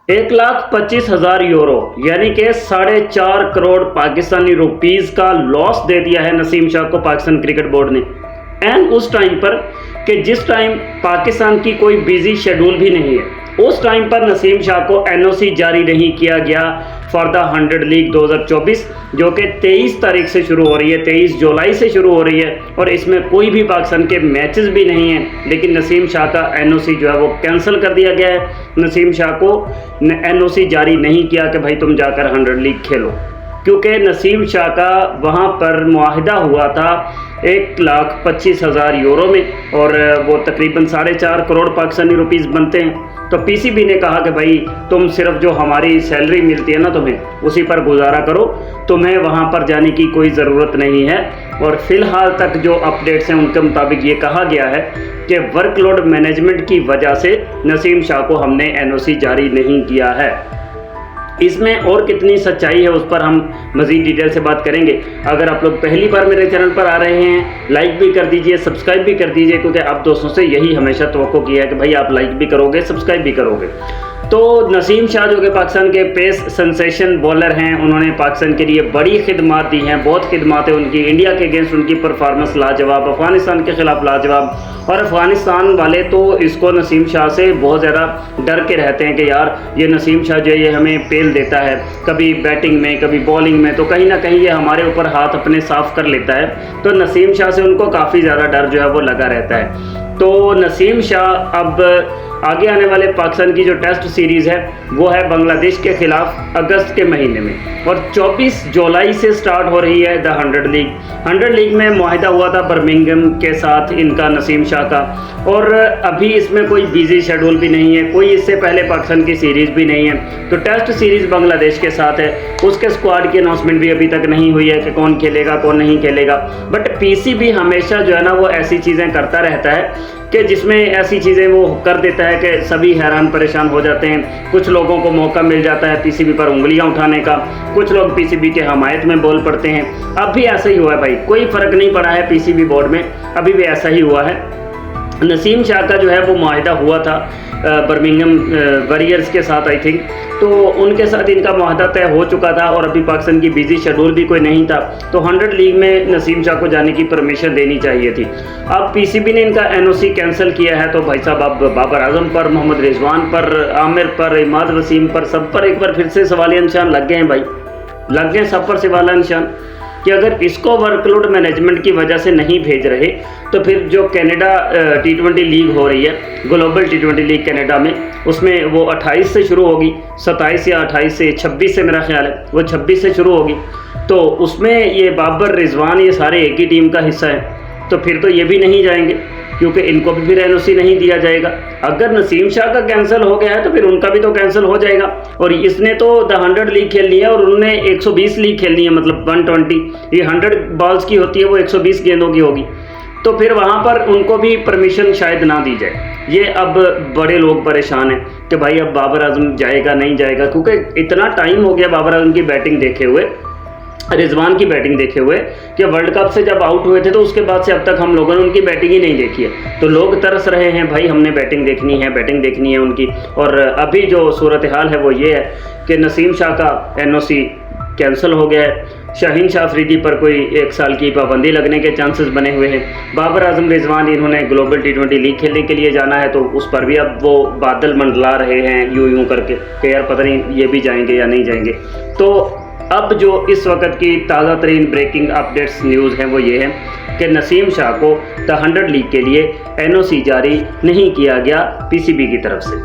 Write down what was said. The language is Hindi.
1,25,000 यूरो यानी कि 4.5 करोड़ पाकिस्तानी रुपीस का लॉस दे दिया है नसीम शाह को पाकिस्तान क्रिकेट बोर्ड ने। एंड उस टाइम पर कि जिस टाइम पाकिस्तान की कोई बिजी शेड्यूल भी नहीं है, उस टाइम पर नसीम शाह को एनओसी जारी नहीं किया गया फॉर द 100 लीग 2024, जो कि 23 तारीख से शुरू हो रही है, 23 जुलाई से शुरू हो रही है। और इसमें कोई भी पाकिस्तान के मैचेस भी नहीं हैं, लेकिन नसीम शाह का एनओसी जो है वो कैंसिल कर दिया गया है। नसीम शाह को एनओसी जारी नहीं किया कि भाई तुम जाकर 100 लीग खेलो, क्योंकि नसीम शाह का वहाँ पर मुआहिदा हुआ था 1,25,000 यूरो में, और वो तकरीबन 4.5 करोड़ पाकिस्तानी रुपीस बनते हैं। तो पीसीबी ने कहा कि भाई तुम सिर्फ जो हमारी सैलरी मिलती है ना तुम्हें, उसी पर गुजारा करो, तुम्हें वहाँ पर जाने की कोई ज़रूरत नहीं है। और फ़िलहाल तक जो अपडेट्स हैं उनके मुताबिक ये कहा गया है कि वर्कलोड मैनेजमेंट की वजह से नसीम शाह को हमने एनओसी जारी नहीं किया है। इसमें और कितनी सच्चाई है उस पर हम मज़ीद डिटेल से बात करेंगे। अगर आप लोग पहली बार मेरे चैनल पर आ रहे हैं, लाइक भी कर दीजिए, सब्सक्राइब भी कर दीजिए, क्योंकि आप दोस्तों से यही हमेशा तवक्को किया है कि भाई आप लाइक भी करोगे, सब्सक्राइब भी करोगे। तो नसीम शाह जो कि पाकिस्तान के पेस सेंसेशन बॉलर हैं, उन्होंने पाकिस्तान के लिए बड़ी खिदमात दी हैं, बहुत खिदमात है उनकी। इंडिया के अगेंस्ट उनकी परफॉर्मेंस लाजवाब, अफगानिस्तान के खिलाफ लाजवाब। और अफगानिस्तान वाले तो इसको नसीम शाह से बहुत ज़्यादा डर के रहते हैं कि यार ये नसीम शाह जो है ये हमें पेल देता है, कभी बैटिंग में कभी बॉलिंग में, तो कहीं ना कहीं ये हमारे ऊपर हाथ अपने साफ कर लेता है। तो नसीम शाह से उनको काफ़ी ज़्यादा डर जो है वो लगा रहता है। तो नसीम शाह अब आगे आने वाले पाकिस्तान की जो टेस्ट सीरीज़ है वो है बांग्लादेश के खिलाफ अगस्त के महीने में, और 24 जुलाई से स्टार्ट हो रही है द 100 लीग। 100 लीग में मुआहिदा हुआ था बर्मिंघम के साथ इनका, नसीम शाह का, और अभी इसमें कोई बिजी शेड्यूल भी नहीं है, कोई इससे पहले पाकिस्तान की सीरीज़ भी नहीं है। तो टेस्ट सीरीज़ बांग्लादेश के साथ है, उसके स्क्वाड की अनाउंसमेंट भी अभी तक नहीं हुई है कि कौन खेलेगा कौन नहीं खेलेगा। बट पीसीबी हमेशा जो है ना वो ऐसी चीज़ें करता रहता है कि जिसमें ऐसी चीज़ें वो कर देता है कि सभी हैरान परेशान हो जाते हैं। कुछ लोगों को मौका मिल जाता है पीसीबी पर उंगलियां उठाने का, कुछ लोग पीसीबी के हमायत में बोल पड़ते हैं। अब भी ऐसा ही हुआ है भाई, कोई फ़र्क नहीं पड़ा है पीसीबी बोर्ड में, अभी भी ऐसा ही हुआ है। नसीम शाह का जो है वो मुआहिदा हुआ था बर्मिंघम वॉरियर्स के साथ, आई थिंक, तो उनके साथ इनका मुआहिदा तय हो चुका था, और अभी पाकिस्तान की बिजी शेड्यूल भी कोई नहीं था, तो 100 लीग में नसीम शाह को जाने की परमिशन देनी चाहिए थी। अब पीसीबी ने इनका एनओसी कैंसिल किया है, तो भाई साहब अब बाबर आजम पर, मोहम्मद रिजवान पर, आमिर पर, इमाद वसीम पर, सब पर एक बार फिर से सवालिया निशान लग गए हैं भाई, लग गए सब पर सवालिया निशान कि अगर इसको वर्कलोड मैनेजमेंट की वजह से नहीं भेज रहे, तो फिर जो कनाडा T20 लीग हो रही है, ग्लोबल T20 लीग कनाडा में, उसमें वो 28 से शुरू होगी, 27 या 28 से 26 से मेरा ख्याल है, वो 26 से शुरू होगी। तो उसमें ये बाबर, रिजवान, ये सारे एक ही टीम का हिस्सा है, तो फिर तो ये भी नहीं जाएंगे, क्योंकि इनको भी फिर एनओसी नहीं दिया जाएगा। अगर नसीम शाह का कैंसिल हो गया है तो फिर उनका भी तो कैंसिल हो जाएगा। और इसने तो द 100 लीग खेलनी है और उन्होंने 120 लीग खेलनी है, मतलब 120, ये 100 बॉल्स की होती है, वो 120 गेंदों की होगी, तो फिर वहाँ पर उनको भी परमिशन शायद ना दी जाए। ये अब बड़े लोग परेशान हैं कि भाई अब बाबर आजम जाएगा नहीं जाएगा, क्योंकि इतना टाइम हो गया बाबर आजम की बैटिंग देखे हुए, रिजवान की बैटिंग देखे हुए, कि वर्ल्ड कप से जब आउट हुए थे तो उसके बाद से अब तक हम लोगों ने उनकी बैटिंग ही नहीं देखी है। तो लोग तरस रहे हैं भाई, हमने बैटिंग देखनी है उनकी। और अभी जो सूरत हाल है वो ये है कि नसीम शाह का एनओसी कैंसिल हो गया है, शाहीन शाह अफरीदी पर कोई 1 साल की पाबंदी लगने के चांसेस बने हुए हैं। बाबर आजम, रिजवान, इन्होंने ग्लोबल T20 लीग खेलने के लिए जाना है, तो उस पर भी अब वो बादल मंडला रहे हैं यूं करके कि यार पता नहीं ये भी जाएंगे या नहीं जाएंगे। तो अब जो इस वक्त की ताज़ा तरीन ब्रेकिंग अपडेट्स न्यूज़ हैं वो ये है कि नसीम शाह को द 100 लीग के लिए एनओसी जारी नहीं किया गया पीसीबी की तरफ से।